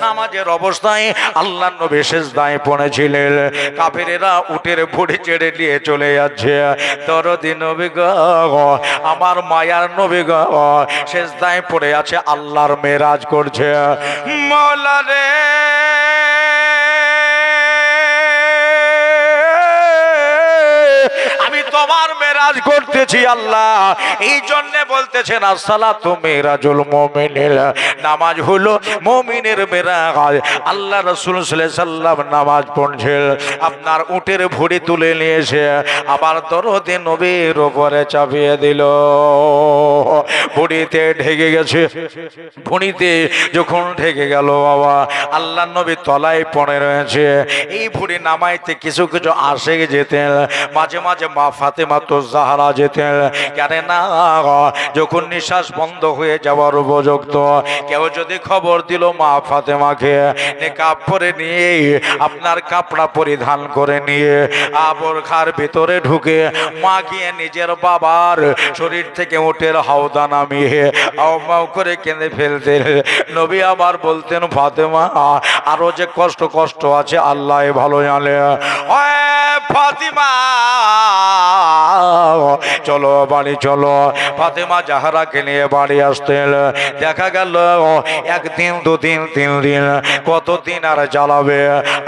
নামাজের অবস্থায় আল্লাহর নবী সিজদায় পড়েছিলেন। কাফেরেরা উটের ভুঁড়ি ছেড়ে নিয়ে চলে যাচ্ছে। দরদি নবী গো, আমার মায়ার নবী গো, সিজদায় পড়ে আছে, আল্লাহর মেরাজ করছে। মওলা রে, আমি তোমার মেরাজ করতেছি আল্লাহ। এই জন্য বলতেছেন আসসালাতু মিরাজুল মুমিনিন, নামাজ হলো মুমিনের মেরাজ। আল্লাহ রাসূল সাল্লাল্লাহু আলাইহি সাল্লাম নামাজ পড়ছেন, আপনার উটের ভুঁড়ি তুলে নিয়ে এসে আবার দরদে নবীর উপরে চাপিয়ে দিল। ভুঁড়িতে ঢেকে গেছে। ভুঁড়িতে যখন ঢেকে গেল বাবা, আল্লাহ নবী তলায় পড়ে রয়েছে। এই ভুঁড়ি নামাইতে কিছু কিছু আসে যেতেন, মাঝে মাঝে মা ফাতেমা তো জাহরা যেতেন। কেন না, যখন নিঃশ্বাস বন্ধ হয়ে যাওয়ার উপযুক্ত, কেউ যদি খবর দিল মা ফাতেমাকে নেকাব পরে নিয়ে আপনার কাপড়া পরিধান করে নিয়ে বোরখার ভিতরে ঢুকে মা গিয়ে নিজের বাবার শরীর থেকে উটের হাওদা নামিয়ে আও করে কেঁদে ফেলতেন। নবী আবার বলতেন, ফাতেমা আরো যে কষ্ট কষ্ট আছে আল্লাহ ভালো জানে। ফাতেমা চলো বাড়ি চলো। ফাতেমা জাহরাকে নিয়ে বাড়ি আসতেন। দেখা গেল একদিন দুদিন তিন দিন, কতদিন আর জ্বালাবে।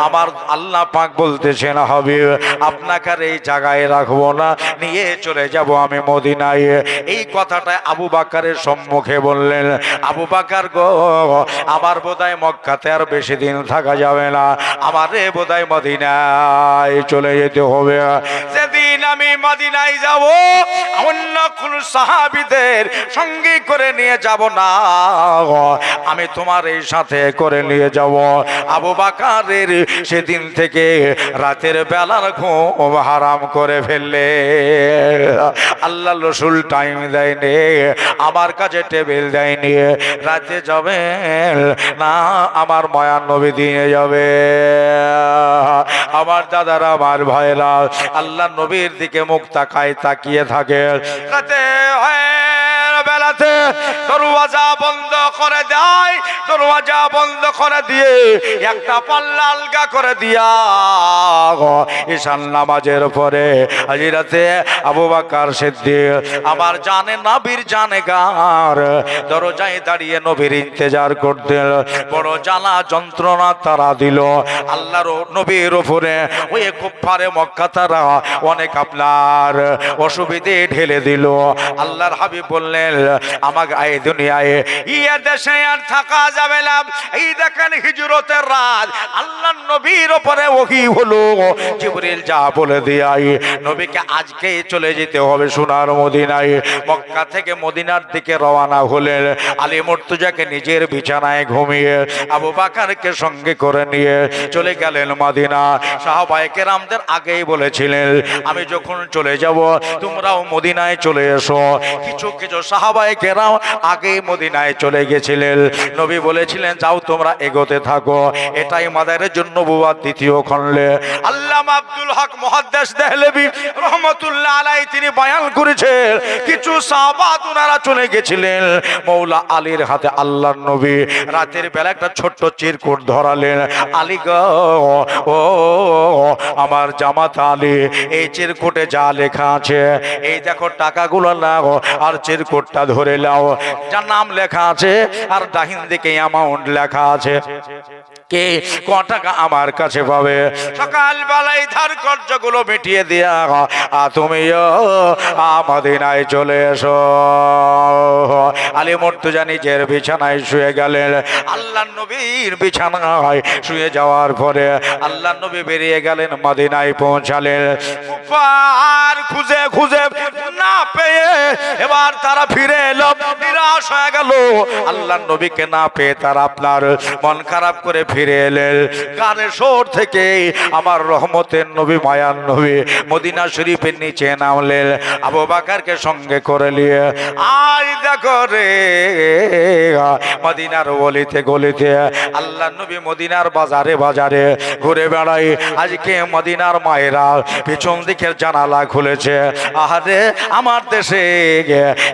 আমার আল্লাহ পাক বলতেছেন, হাবিব আপনাকে আর এই জায়গায় রাখবো না, নিয়ে চলে যাব আমি মদিনায়। এই কথাটা আবু বকরের সম্মুখে বললেন। আবু বকর গো, আমার বোধহয় মক্কাতে আর বেশি দিন থাকা যাবে না, আমারে বোধহয় মদিনায় চলে যেতে হবে। যেদিন আমি মদিনায় যাব, অন্য কোন সাহাবীদের সঙ্গে করে নিয়ে যাব না, আমি তোমার এই সাথে করে নিয়ে যাব। আবু বকরের সেদিন থেকে রাতের বেলার ঘুম হারাম করে ফেললে। আল্লাহ রসুল টাইম দেয়নি, আমার কাছে টেবিল দেয়নি, রাতে যাবে না আমার মায়ার নবী দিয়ে যাবে। আমার দাদারা, আমার ভাইরা, আল্লাহ নবীর দিকে মুখ তাকায় তাকিয়ে থাকে। রাতে বেলাতে দরওয়াজা বন্ধ করে দেয়, দরওয়াজা বন্ধ করে দিয়ে একটা পাল্লা আলগা করে দিয়া ঈশান নামাজের পরে হাজিরাতে আবু বকর সিদ্দিক আমার জানে নবীর জানেগার দরজায় দাঁড়িয়ে নবীর ইন্তজার করতেন। বড় জ্বালা যন্ত্রণা তারা দিল আল্লাহর নবীর উপরে। ওই কুফারে মক্কা তারা অনেক আপনার অসুবিধে ঢেলে দিল। আল্লাহর হাবিব বললেন, আমাকে এই দুনিয়ায় ইয়া দেশে আর থাকা যাবে না। এই দেখেন হিজরতের রাত, আল্লাহর নবীর উপরে ওহী হলো। জিবরিল যা বলে দিয়াই নবীকে আজকেই চলে যেতে হবে সোনার মদিনায়। মক্কা থেকে মদিনার দিকে রওনা হলেন। আলী মুর্তজাকে নিজের বিছানায় ঘুমিয়ে আবু বকরকে সঙ্গে করে নিয়ে চলে গেলেন মদিনা। সাহাবায়ে কেরামদের আগেই বলেছিলেন, আমি যখন চলে যাব তোমরাও মদিনায় চলে এসো। কিছু কিছু সাহাবায়ে কেরাম আগেই মদিনায় চলে গেছিলেন। নবী বলেছিলেন, যাও তোমরা এগোতে থাকো। এটাই মাদারের জন্য বুয়া দ্বিতীয় খণ্ডে আল্লামা আব্দুল হক মুহাদ্দিস দেহলভী রহমাতুল্লাহ আলাইহি তিনি বয়ান করেছেন, কিছু সাহাবা ওনারা চলে গেছিলেন মওলা আলীর হাতে। আল্লাহর নবী রাতের বেলা একটা ছোট্ট চিরকুট ধরালেন। আলী গো, ও আমার জামাত আলী, এই চিরকুটে যা লেখা আছে, এই দেখো টাকাগুলো নাও আর চিরকুটটা ধরে নাও। যার নাম লেখা আছে আর ডাহিন দিকে অ্যামাউন্ট লেখা আছে, কে ক টাকা আমার কাছে পাবে। সকাল বেলায় ধার কর্জগুলো মিটিয়ে দিয়া তুমিও মদিনায় চলে এসো। আলী মুর্তজা নিজের বিছানায় শুয়ে গেলেন। আল্লাহ নবীর বিছানায় শুয়ে যাওয়ার পরে আল্লাহ নবী বেরিয়ে গেলেন, মদিনায় পৌঁছালেন। আর খুঁজে খুঁজে না পেয়ে এবার তারা ফিরে এলো, নিরাশ হয়ে গেল। আল্লাহ নবীকে না পেয়ে তারা আপনার মন খারাপ করে ফিরে এলেন। গানের শোর থেকে আমার রহমতের নবী মায়ার নবী মদিনা শরীফের নিচে নামলেন। আবু বকরকে সঙ্গে করে নিয়ে আই দেখো রে মদিনার গলিতে গলিতে আল্লাহ নবী মদিনার বাজারে বাজারে ঘুরে বেড়াই। আজকে মদিনার মায়েরা পিছন দিকের জানালা খুলেছে। আহারে আমার দেশে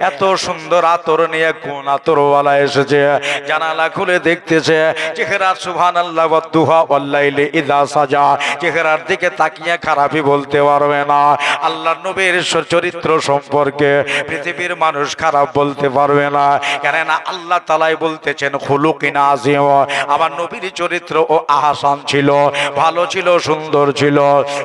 এত সুন্দর সুন্দর আতর নিয়ে কোন আতরওয়ালা এসেছে, জানালা খুলে দেখতেছে চেহারা সুবহানাল্লাহ ওয়া দুহা ওয়াল লাইলি ইযা সাজা, চেহারার দিকে তাকিয়ে খারাপই বলতে পারবে না। আল্লাহর নবীর চরিত্র সম্পর্কে পৃথিবীর মানুষ খারাপ বলতে পারবে না, কেননা আল্লাহ তাআলাই বলতেছেন খুলুকিন আযীম। আমার নবীর চরিত্র ও আহসান ছিল, ভালো ছিল, সুন্দর ছিল।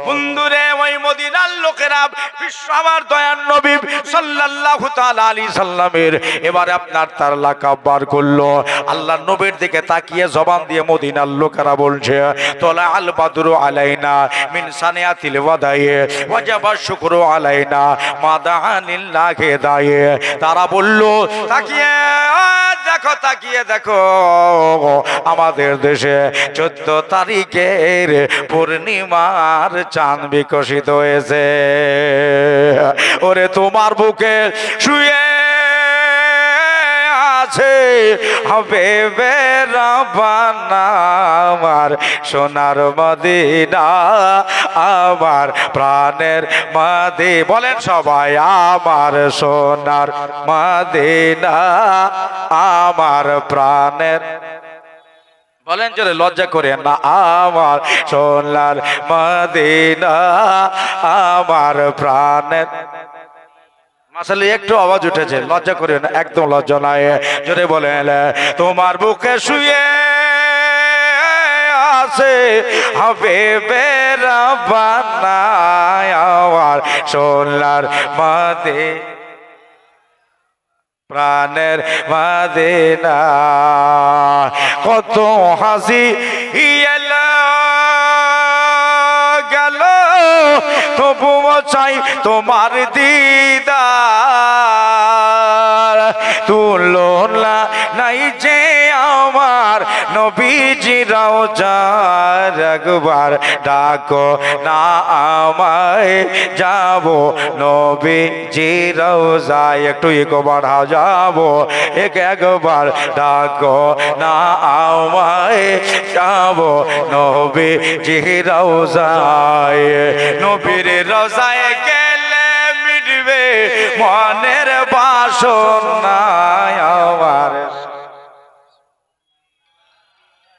বন্ধুরে ওই মদিনার লোকেরা বিশ্ব আমার দয়ার নবী সাল্লাল্লাহু তাআলা আলাইহি সাল্লামের এবারে আপনার তার লাকাব বার করলো। আল্লাহর নবীর দিকে তাকিয়ে জবান দিয়ে মদিনার লোকেরা বলছে তোলা আল বাদরু আলাইনা মিন সানিয়াতিল ওয়াদায়ে ওয়াজাবা শুকরু আলাইনা মাদানিল্লাহি দায়ে। তারা বলল তাকিয়ে দেখো, তাকিয়ে দেখো, আমাদের দেশে 14 তারিখের পূর্ণিমার চাঁদ বিকশিত হয়েছে। ওরে তোমার বুকে শুয়ে আছে হবে বেরাবানা আমার সোনার মদিনা, আমার প্রাণের মদিনা। বলেন সবাই আমার সোনার মদিনা, আমার প্রাণের। বলেন জোরে, লজ্জা করেন না। আমার সোনার মদিনা, আমার প্রাণের। মাশাআল্লাহ, একটু আওয়াজ উঠেছে, লজ্জা করেন না, একদম লজ্জা নাই। জোরে বলেন তোমার বুকে শুয়ে আছে হবে বেরাবানা আমার সোনার মদিনা, প্রাণের মদিনা। কত হাসি এলো গেল তবুও চাই তোমার দিদার, তুলনা নাই যে আমার নবীজি রওজার। একবার ডাকো না আমায় যাব নবীজি রওজায়, একটু ইকো বাড়াও, যাব একবার ডাকো না আমায় যাব নবীজি রওজায়। নবীর রওজায় গেলে মিটবে মনের বাসনা আমার,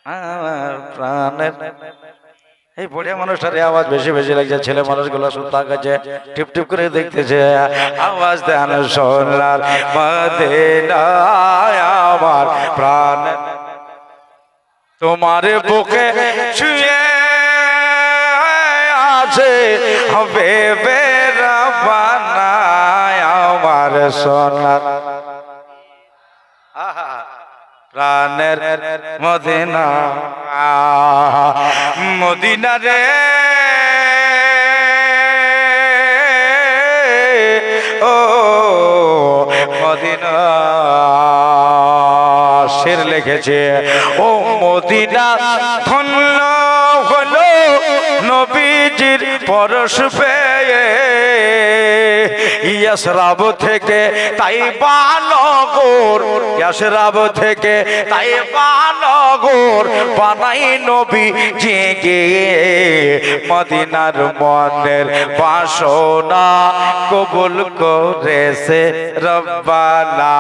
আমার প্রাণের। এই বুড়িয়া মানুষটার আওয়াজ বেশি বেশি লাগছে, ছেলে মানুষগুলো সুতা কাছে টিপ টিপ করে দেখতেছে। আওয়াজ দেন সোনার মদিনা, আমার প্রাণের। তোমার বুকে শুয়ে আছে হবে বেরাবানা আমার সোনার প্রাণের মদিনা। মদিনা রে ও মদিনা, শের লিখেছে ও মদিনা ধন্য হলো নবীজির পরশ পেয়ে, ইয়াসরাব থেকে তাইবা নগর, ইয়াসরাব থেকে তাইবা নগর বানাই নবী জেগে। মদিনার মনের বাসনা কবুল করেছে রব্বানা,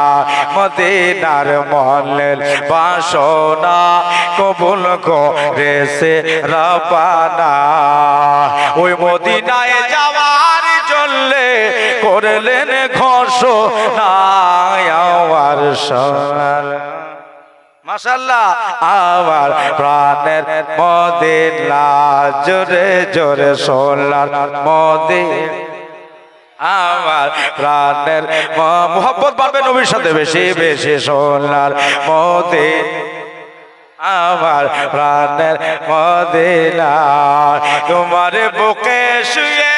মদিনার মনের বাসনা কবুল করেছে রব্বানা। ওই মদিনায় যাওয়ার জন্যে করলেন ঘোষণা আমার সোনার। মাশাআল্লাহ, আমার প্রাণের মদিনা, জোরে জোরে সোনার মদিনা, আমার প্রাণের। মোহাম্মত বাড়বে নবীর সাথে বেশি বেশি সোনার মদিনা, আমার প্রাণের মদিনা। তোমার বুকে শুয়ে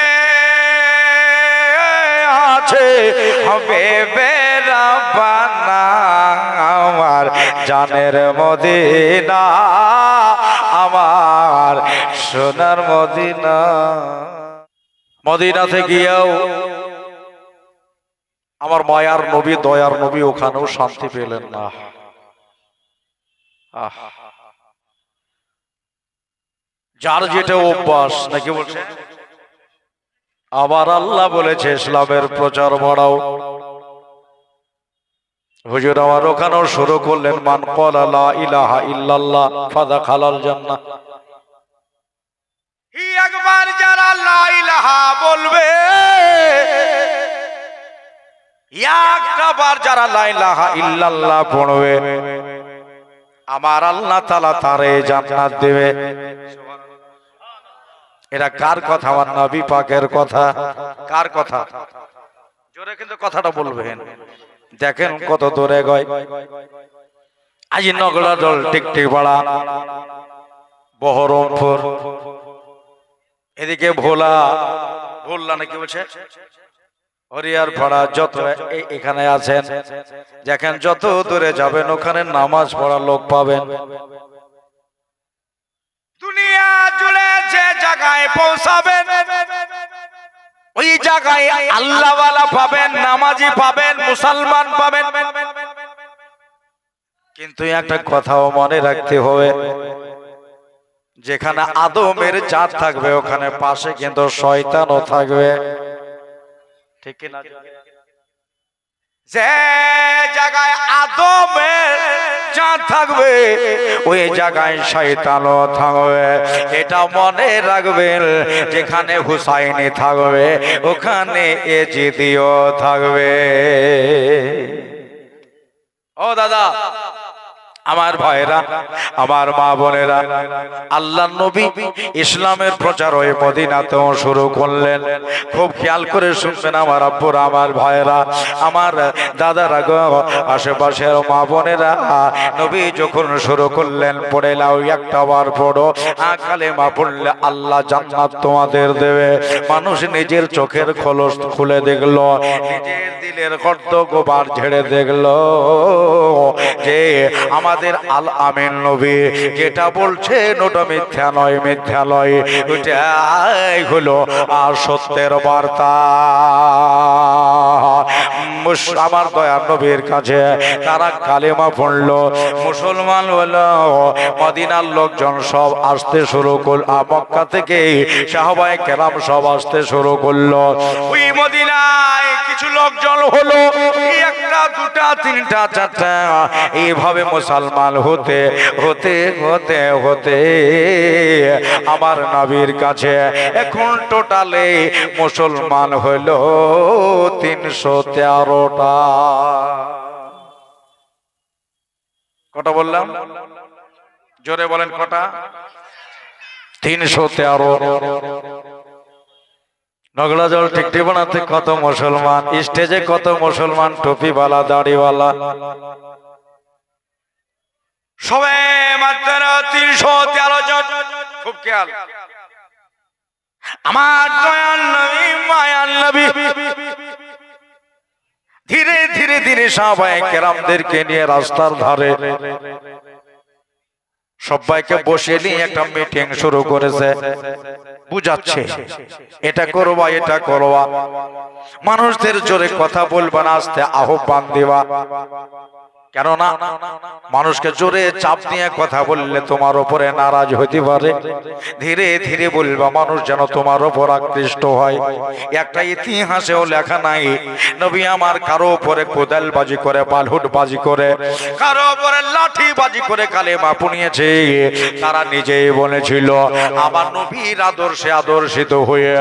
আছে হবে বেরাবানা আমার জানের মদিনা, আমার সোনার মদিনা। মদিনাতে গিয়েও আমার মায়ার নবী দয়ার নবী ওখানেও শান্তি পেলেন না। যার যেটা অভ্যাস নাকি বলছে। আবার আল্লাহ বলেছে ইসলামের প্রচার বাড়াও, হুজুর আমার ওখানেও শুরু করলেন, মান ক্বালা লা ইলাহা ইল্লাল্লাহ ফাদাখালাল জান্নাহ। একবার যারা লা ইলাহা বলবে, একটা বার যারা লা ইলাহা ইল্লাল্লাহ পড়বে, আমার আল্লাহ তাআলা তারে জান্নাত দেবে। এটা কার কথা? আমার নবী পাকের কথা। কার কথা? জোরে কিন্তু কথাটা বলবেন। দেখেন কত দূরে গয়। আজ নগলা জল টিকটিকপাড়া, বহরমপুর, এদিকে ভোলা, ভোলা নাকি বলছে হরিয়ার পাড়া, যত এখানে আছেন দেখেন, যত দূরে যাবেন ওখানে নামাজ পড়ার লোক পাবেন। দুনিয়া জুড়ে যে জায়গায় পৌঁছাবেন ওই জায়গায় আল্লাহওয়ালা পাবেন, নামাজি পাবেন, মুসলমান পাবেন। কিন্তু একটা কথাও মনে রাখতে হবে, যেখানে আদমের জাত থাকবে ওখানে পাশে কিন্তু শয়তানও থাকবে, ঠিক না? যে জায়গায় আদমের জাত থাকবে ওই জায়গায় শয়তানও থাকবে, এটা মনে রাখবেন। যেখানে হুসাইনি থাকবে ওখানে এজিদিও থাকবে। ও দাদা, আমার ভাইরা, আমার মা বোনেরা, আল্লাহর নবী ইসলামের প্রচার ওই মদিনাতেও শুরু করলেন। খুব খেয়াল করে শুনবেন আমার আব্বুরা, আমার ভাইরা, আমার দাদারা গো, আশেপাশের মা বোনেরা, নবী যখন শুরু করলেন, পড়ে লাও একটা বার পড়ো, কালেমা পড়লে আল্লাহ জান্নাত তোমাদের দেবে। মানুষ নিজের চোখের খোলস খুলে দেখলো, নিজের দিলের গর্ত গোবার ঝেড়ে দেখলো যে আমাদের আল আমিন নবী যেটা বলছেন ওটা মিথ্যা নয়, মিথ্যা নয়, ওটাই হলো আর সত্যের বার্তা। আমার দয়ার নবীর কাছে তারা কালেমা পড়লো, মুসলমান হলো। মদিনার লোকজন সব আসতে শুরু করল, মক্কা থেকে সাহাবায়ে কেরাম সব আসতে শুরু করলো। ওই মদিনায় কিছু লোকজন হলো, একটা দুটা তিনটা চারটা, এইভাবে মুসলমান হতে হতে হতে হতে আমার নবীর কাছে এখন টোটালে মুসলমান হলো 313টা। কটা বললাম? জোরে বলেন কটা? 313। নগলা জল টিকটিকপাড়াতে কত মুসলমান, স্টেজে কত মুসলমান, টুপিওয়ালা, দাড়িওয়ালা, সবে মাত্র 313 জন। খুব খেয়াল। আমার দয়াল নবী, মায়াল নবী ধীরে ধীরে ধীরে সাহাবায়ে কেরামদেরকে নিয়ে রাস্তার ধারে সবাইকে বসিয়ে নিয়ে একটা মিটিং শুরু করেছে, বুঝাচ্ছে এটা করবা, এটা করবা, মানুষদের জোরে কথা বলবা না, আস্তে আহ্বান দিবা। কেননা মানুষকে জোরে চাপ দিয়ে কথা বললে তোমার উপরে নারাজ হতে পারে। ধীরে ধীরে বলবা, মানুষ যেন তোমার উপর আকৃষ্ট হয়। একটা ইতিহাসেও লেখা নাই নবী আমার কারো উপরে কোদাল বাজি করে, বালহুট বাজি করে, কারো উপরে লাঠি বাজি করে কালেমা পুনিয়েছে। তারা নিজেই বলেছিল আমার নবীর আদর্শে আদর্শিত হয়ে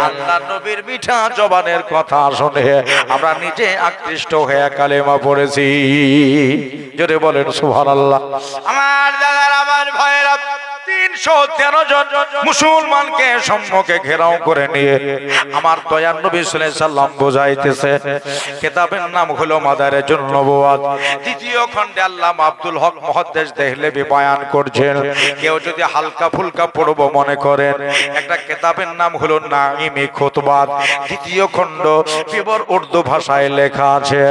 আল্লাহ নবীর মিঠা জবানের কথা শুনে আমরা নিজে আকৃষ্ট হয়ে কালেমা পড়েছি। জোরে বলেন সুবহানাল্লাহ। আমার দাদার, আমার ভাইয়েরা, 313 জন মুসলমানকে সম্মুখে ঘেরাও করে নিয়ে আমার দয়ার নবী সাল্লাল্লাহু আলাইহি সাল্লাম বোঝাইতেছে। কিতাবের নাম হলো মাদারিজুন নবুওয়াত। দ্বিতীয় খণ্ডে আল্লামা আব্দুল হক মুহাদ্দিস দেহলভী বয়ান করছেন। কেউ যদি হালকা ফুলকা পড়ব মনে করেন, একটা কিতাবের নাম হলো নাঈমি খুতবাত, দ্বিতীয় খণ্ড পিওর উর্দু ভাষায় লেখা আছে।